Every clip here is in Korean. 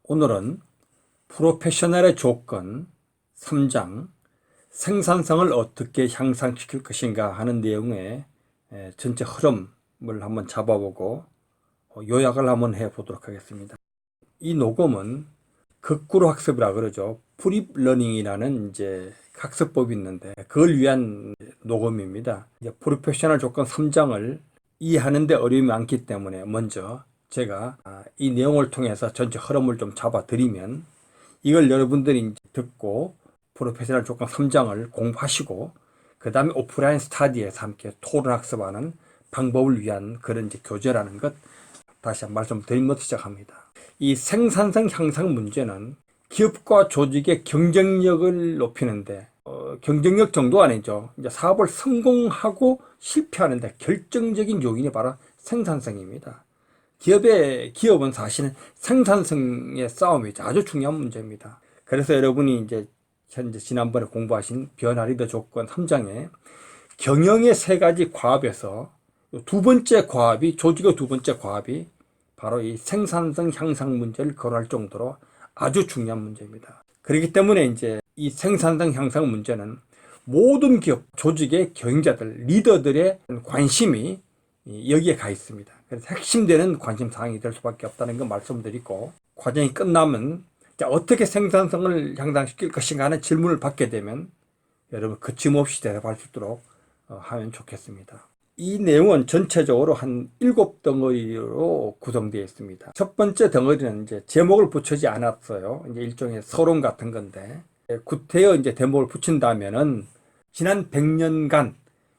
오늘은 프로페셔널의 조건 3장 생산성을 어떻게 향상시킬 것인가 하는 내용의 전체 흐름을 한번 잡아보고 요약을 한번 해보도록 하겠습니다. 이 녹음은 거꾸로 학습이라 그러죠. 프립 러닝이라는 이제 학습법이 있는데 그걸 위한 녹음입니다. 이제 프로페셔널 조건 3장을 이해하는데 어려움이 많기 때문에 먼저 제가 이 내용을 통해서 전체 흐름을 좀 잡아드리면 이걸 여러분들이 듣고 프로페셔널 조건 3장을 공부하시고 그 다음에 오프라인 스터디에서 함께 토론 학습하는 방법을 위한 그런 이제 교재라는 것 다시 한번 말씀드리면서 시작합니다. 이 생산성 향상 문제는 기업과 조직의 경쟁력을 높이는데 경쟁력 정도 아니죠. 이제 사업을 성공하고 실패하는데 결정적인 요인이 바로 생산성입니다. 기업은 사실은 생산성의 싸움이 아주 중요한 문제입니다. 그래서 여러분이 이제 현재 지난번에 공부하신 변화 리더 조건 3장에 경영의 세 가지 과업에서 두 번째 과업이 조직의 두 번째 과업이 바로 이 생산성 향상 문제를 거론할 정도로 아주 중요한 문제입니다. 그렇기 때문에 이제 이 생산성 향상 문제는 모든 기업, 조직의 경영자들, 리더들의 관심이 여기에 가 있습니다. 그래서 핵심되는 관심 사항이 될 수밖에 없다는 걸 말씀드리고 과정이 끝나면 어떻게 생산성을 향상시킬 것인가 하는 질문을 받게 되면 여러분 거침없이 대답할 수 있도록 하면 좋겠습니다. 이 내용은 전체적으로 한 7덩어리로 구성되어 있습니다. 첫 번째 덩어리는 이제 제목을 붙이지 않았어요. 이제 일종의 서론 같은 건데 구태여 이제 제목을 붙인다면은 지난 100년간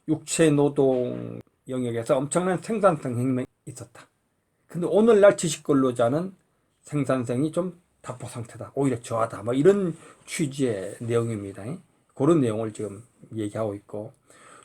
육체 노동 영역에서 엄청난 생산성 혁명이 있었다. 근데 오늘날 지식 근로자는 생산성이 좀 답보 상태다. 오히려 저하다. 뭐 이런 취지의 내용입니다. 그런 내용을 지금 얘기하고 있고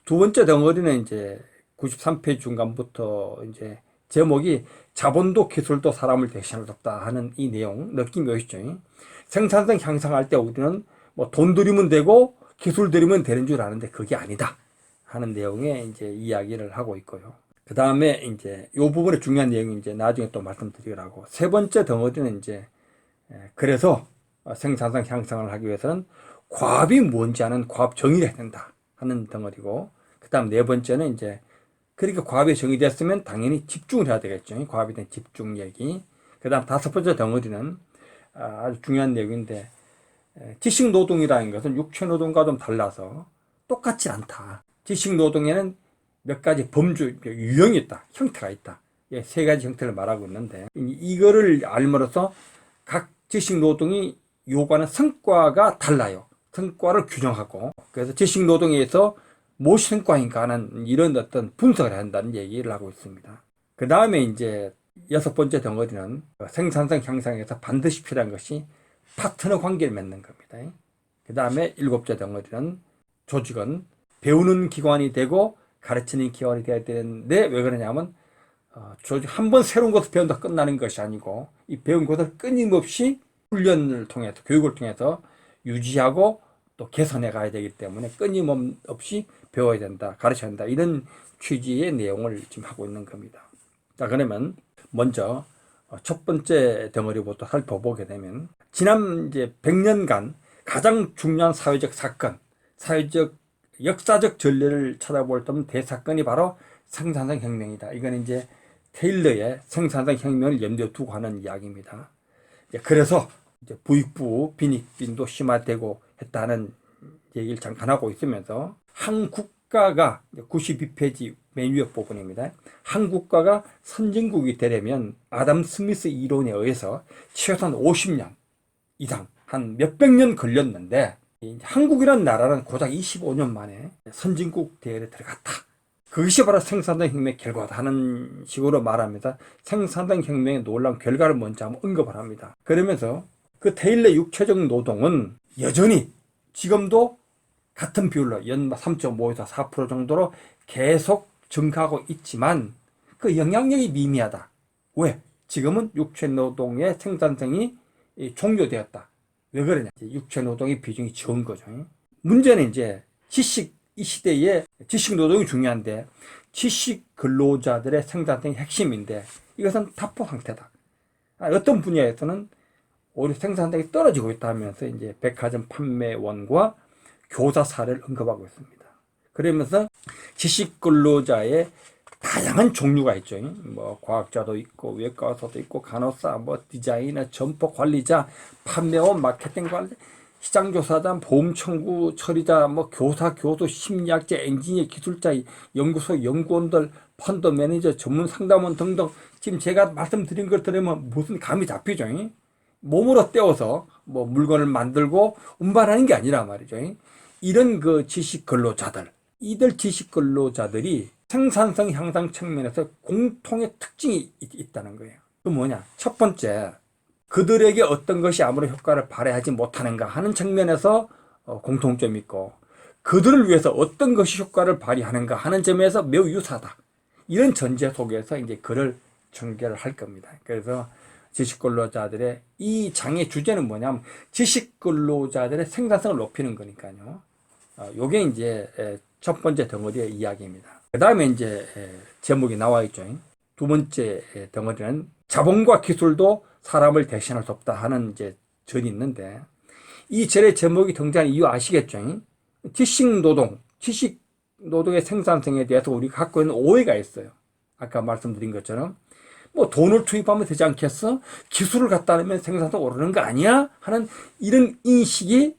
두 번째 덩어리는 이제 93페이지 중간부터 이제 제목이 자본도 기술도 사람을 대신할 수 없다 하는 이 내용 느낌이 오시죠? 생산성 향상할 때 우리는 뭐 돈 들이면 되고 기술 들이면 되는 줄 아는데 그게 아니다 하는 내용의 이제 이야기를 하고 있고요. 그 다음에 이제 이 부분의 중요한 내용이 이제 나중에 또 말씀드리라고. 세 번째 덩어리는 이제 그래서 생산성 향상을 하기 위해서는 과업이 뭔지 아는 과업 정의를 해야 된다 하는 덩어리고, 그 다음 네 번째는 이제 그렇게 과업이 정의됐으면 당연히 집중을 해야 되겠죠. 과업에 대한 집중 얘기. 그 다음 다섯 번째 덩어리는 아주 중요한 내용인데 지식노동이라는 것은 육체노동과 좀 달라서 똑같지 않다. 지식노동에는 몇 가지 유형이 있다. 형태가 있다. 세 가지 형태를 말하고 있는데 이거를 알므로써 각 지식노동이 요구하는 성과가 달라요. 성과를 규정하고 그래서 지식노동에서 무엇이 성과인가 하는 이런 어떤 분석을 한다는 얘기를 하고 있습니다. 그 다음에 이제 여섯 번째 덩어리는 생산성 향상에서 반드시 필요한 것이 파트너 관계를 맺는 겁니다. 그 다음에 일곱째 덩어리는 조직은 배우는 기관이 되고 가르치는 기관이 되어야 되는데 왜 그러냐면 조직 한 번 새로운 것을 배운다 끝나는 것이 아니고 이 배운 것을 끊임없이 훈련을 통해서 교육을 통해서 유지하고 또 개선해 가야 되기 때문에 끊임없이 배워야 된다, 가르쳐야 된다 이런 취지의 내용을 지금 하고 있는 겁니다. 자, 그러면 먼저 첫 번째 덩어리부터 살펴보게 되면 지난 이제 100년간 가장 중요한 사회적 사건, 역사적 전례를 찾아볼 때면 대사건이 바로 생산성 혁명이다. 이건 이제 테일러의 생산성 혁명을 염두에 두고 하는 이야기입니다. 그래서 이제 부익부 빈익빈도 심화되고 했다는 얘기를 잠깐 하고 있으면서 한 국가가 92페이지 맨 위에 부분입니다. 한 국가가 선진국이 되려면 아담 스미스 이론에 의해서 최소한 50년 이상 한 몇백 년 걸렸는데 한국이라는 나라는 고작 25년 만에 선진국 대열에 들어갔다. 그것이 바로 생산성 혁명의 결과다 하는 식으로 말합니다. 생산성 혁명의 놀라운 결과를 먼저 한번 언급을 합니다. 그러면서 그 테일러 육체적 노동은 여전히 지금도 같은 비율로 연마 3.5에서 4% 정도로 계속 증가하고 있지만 그 영향력이 미미하다. 왜? 지금은 육체 노동의 생산성이 종료되었다. 왜 그러냐? 육체 노동의 비중이 적은 거죠. 문제는 이제 이 시대에 지식 노동이 중요한데 지식 근로자들의 생산성이 핵심인데 이것은 답보 상태다. 어떤 분야에서는 오히려 생산량이 떨어지고 있다 하면서 이제 백화점 판매원과 교사 사례를 언급하고 있습니다. 그러면서 지식 근로자의 다양한 종류가 있죠. 뭐 과학자도 있고 외과 의사도 있고 간호사, 뭐 디자이너, 점포 관리자, 판매원, 마케팅 관리, 시장 조사단, 보험 청구 처리자, 뭐 교사, 교수, 심리학자, 엔지니어, 기술자, 연구소 연구원들, 펀드 매니저, 전문 상담원 등등. 지금 제가 말씀드린 걸 들으면 무슨 감이 잡히죠. 몸으로 떼어서 뭐 물건을 만들고 운반하는 게 아니라 말이죠. 이런 그 지식 근로자들, 이들 지식 근로자들이 생산성 향상 측면에서 공통의 특징이 있다는 거예요. 그 뭐냐? 첫 번째, 그들에게 어떤 것이 아무런 효과를 발휘하지 못하는가 하는 측면에서 공통점이 있고, 그들을 위해서 어떤 것이 효과를 발휘하는가 하는 점에서 매우 유사하다. 이런 전제 속에서 이제 글을 전개를 할 겁니다. 그래서 지식근로자들의 이 장의 주제는 뭐냐면 지식근로자들의 생산성을 높이는 거니까요. 요게 이제 첫 번째 덩어리의 이야기입니다. 그 다음에 이제 제목이 나와 있죠. 두 번째 덩어리는 자본과 기술도 사람을 대신할 수 없다 하는 이제 절이 있는데, 이 절의 제목이 등장한 이유 아시겠죠? 지식 노동의 생산성에 대해서 우리가 갖고 있는 오해가 있어요. 아까 말씀드린 것처럼 뭐 돈을 투입하면 되지 않겠어? 기술을 갖다 놓으면 생산성 오르는 거 아니야? 하는 이런 인식이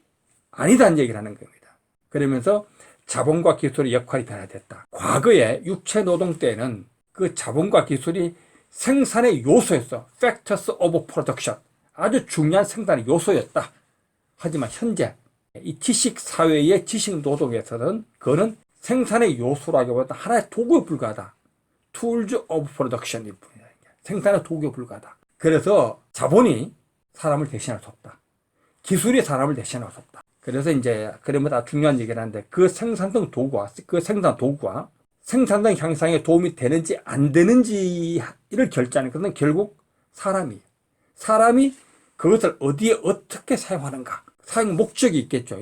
아니다는 얘기를 하는 겁니다. 그러면서 자본과 기술의 역할이 변화됐다. 과거에 육체 노동 때는 그 자본과 기술이 생산의 요소였어. Factors of Production. 아주 중요한 생산의 요소였다. 하지만 현재 이 지식 사회의 지식 노동에서는 그거는 생산의 요소라기보다 하나의 도구에 불과하다. Tools of Production일 뿐이다. 생산의 도구에 불과하다. 그래서 자본이 사람을 대신할 수 없다. 기술이 사람을 대신할 수 없다. 그래서 이제 그러면 다 중요한 얘기를 하는데, 그 생산성 도구와 생산성 향상에 도움이 되는지 안 되는지를 결정하는 것은 결국 사람이 그것을 어디에 어떻게 사용하는가, 사용 목적이 있겠죠.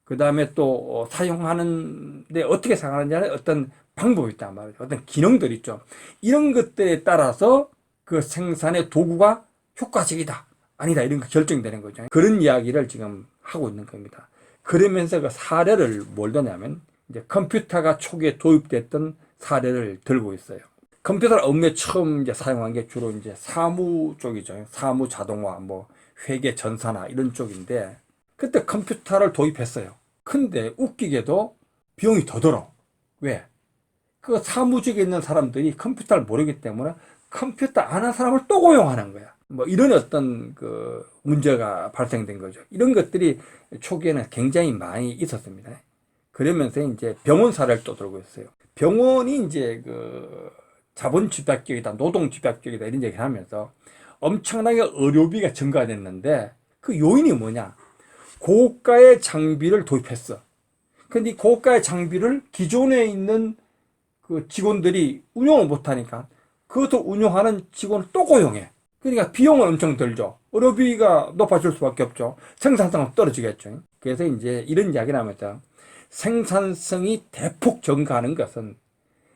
그 다음에 또 사용하는데 어떻게 사용하느냐는 어떤 방법이 있단 말이죠. 어떤 기능들이 있죠. 이런 것들에 따라서 그 생산의 도구가 효과적이다 아니다 이런 거 결정되는 거죠. 그런 이야기를 지금 하고 있는 겁니다. 그러면서 그 사례를 뭘 드냐면 이제 컴퓨터가 초기에 도입됐던 사례를 들고 있어요. 컴퓨터를 업무에 처음 이제 사용한 게 주로 이제 사무 쪽이죠. 사무 자동화, 뭐 회계 전산화 이런 쪽인데, 그때 컴퓨터를 도입했어요. 근데 웃기게도 비용이 더 들어. 왜? 그 사무직에 있는 사람들이 컴퓨터를 모르기 때문에 컴퓨터 안 한 사람을 또 고용하는 거야. 뭐 이런 어떤 그 문제가 발생된 거죠. 이런 것들이 초기에는 굉장히 많이 있었습니다. 그러면서 이제 병원 사례를 또 들고 있어요. 병원이 이제 그 자본 집약적이다, 노동 집약적이다 이런 얘기를 하면서 엄청나게 의료비가 증가됐는데, 그 요인이 뭐냐? 고가의 장비를 도입했어. 근데 이 고가의 장비를 기존에 있는 그 직원들이 운영을 못하니까 그것을 운영하는 직원을 또 고용해. 그러니까 비용은 엄청 들죠. 의료비가 높아질 수밖에 없죠. 생산성은 떨어지겠죠. 그래서 이제 이런 이야기를 하면서 생산성이 대폭 증가하는 것은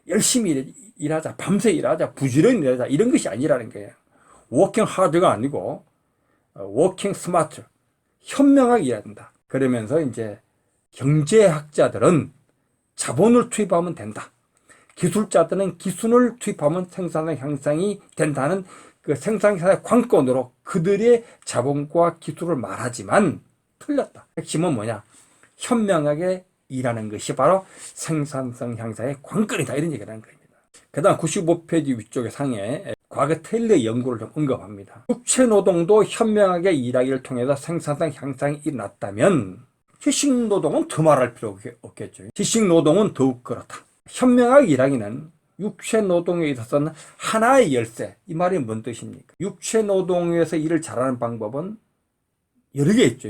열심히 일하자, 밤새 일하자, 부지런히 일하자 이런 것이 아니라는 거예요. 워킹 하드가 아니고 워킹 스마트, 현명하게 일해야 된다. 그러면서 이제 경제학자들은 자본을 투입하면 된다. 기술자들은 기술을 투입하면 생산성 향상이 된다는 그 생산사의 관건으로 그들의 자본과 기술을 말하지만 틀렸다. 핵심은 뭐냐? 현명하게 일하는 것이 바로 생산성 향상의 관건이다. 이런 얘기를 하는 겁니다. 그 다음 95페이지 위쪽에 상에 과거 테일러의 연구를 좀 언급합니다. 육체 노동도 현명하게 일하기를 통해서 생산성 향상이 일어났다면 지식 노동은 더 말할 필요가 없겠죠. 지식 노동은 더욱 그렇다. 현명하게 일하기는 육체 노동에 있어서는 하나의 열쇠. 이 말이 뭔 뜻입니까? 육체 노동에서 일을 잘하는 방법은 여러 개 있죠.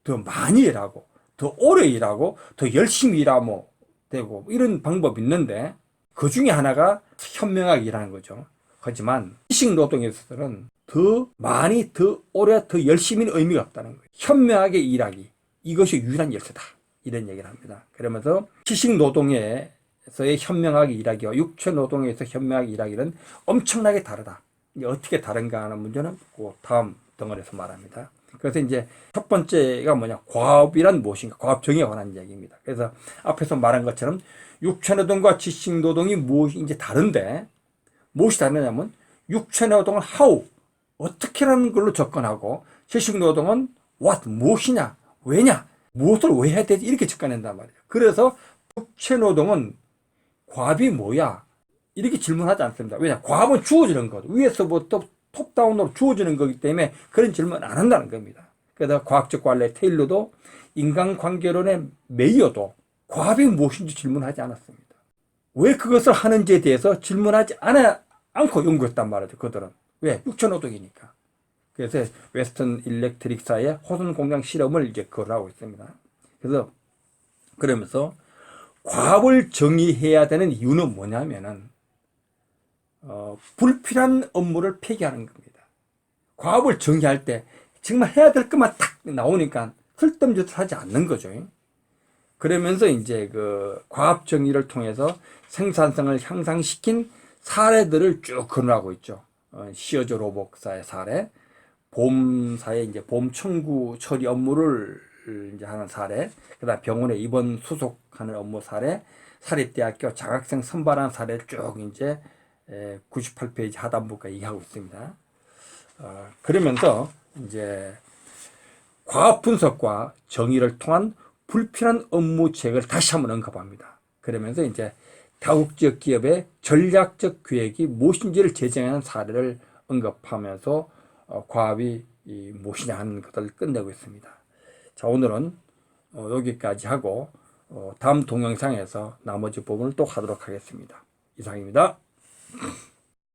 더 많이 일하고, 더 오래 일하고, 더 열심히 일하면 되고, 이런 방법이 있는데, 그 중에 하나가 현명하게 일하는 거죠. 하지만 지식 노동에 있어서는 더 많이, 더 오래, 더 열심히는 의미가 없다는 거예요. 현명하게 일하기. 이것이 유일한 열쇠다. 이런 얘기를 합니다. 그러면서 지식 노동에 에서의 현명하게 일하기와 육체 노동에서 현명하게 일하기는 엄청나게 다르다. 이제 어떻게 다른가 하는 문제는 그 다음 덩어리에서 말합니다. 그래서 이제 첫 번째가 뭐냐, 과업이란 무엇인가, 과업 정의에 관한 이야기입니다. 그래서 앞에서 말한 것처럼 육체노동과 지식노동이 무엇인지 다른데, 무엇이 다르냐면 육체노동은 how, 어떻게라는 걸로 접근하고, 지식노동은 what, 무엇이냐, 왜냐, 무엇을 왜 해야 되지, 이렇게 접근한단 말이에요. 그래서 육체노동은 과업이 뭐야, 이렇게 질문하지 않습니다. 왜냐, 과업은 주어지는 것, 위에서부터 톱다운으로 주어지는 거기 때문에 그런 질문 안 한다는 겁니다. 그래서 과학적 관례 테일러도 인간관계론의 메이어도 과업이 무엇인지 질문하지 않았습니다. 왜 그것을 하는지에 대해서 질문하지 않고 연구했단 말이죠. 그들은. 왜? 육체노동이니까. 그래서 웨스턴 일렉트릭사의 호선 공장 실험을 이제 그걸 하고 있습니다. 그래서 그러면서 과업을 정의해야 되는 이유는 뭐냐면은 불필요한 업무를 폐기하는 겁니다. 과업을 정의할 때 정말 해야 될 것만 딱 나오니까 쓸데없는 짓을 하지 않는 거죠. 그러면서 이제 그 과업 정의를 통해서 생산성을 향상시킨 사례들을 쭉 거론하고 있죠. 시어즈 로복사의 사례, 보험사의 이제 보험 청구 처리 업무를 이제 하는 사례, 그다음 병원에 입원 수속하는 업무 사례, 사립대학교 장학생 선발하는 사례를 쭉 이제 98페이지 하단부가 얘기하고 있습니다. 그러면서 이제 과업 분석과 정의를 통한 불필요한 업무 제거를 다시 한번 언급합니다. 그러면서 이제 다국지역 기업의 전략적 계획이 무엇인지를 제정하는 사례를 언급하면서 과업이 무엇이냐 하는 것을 끝내고 있습니다. 자, 오늘은 여기까지 하고 다음 동영상에서 나머지 부분을 또 하도록 하겠습니다. 이상입니다.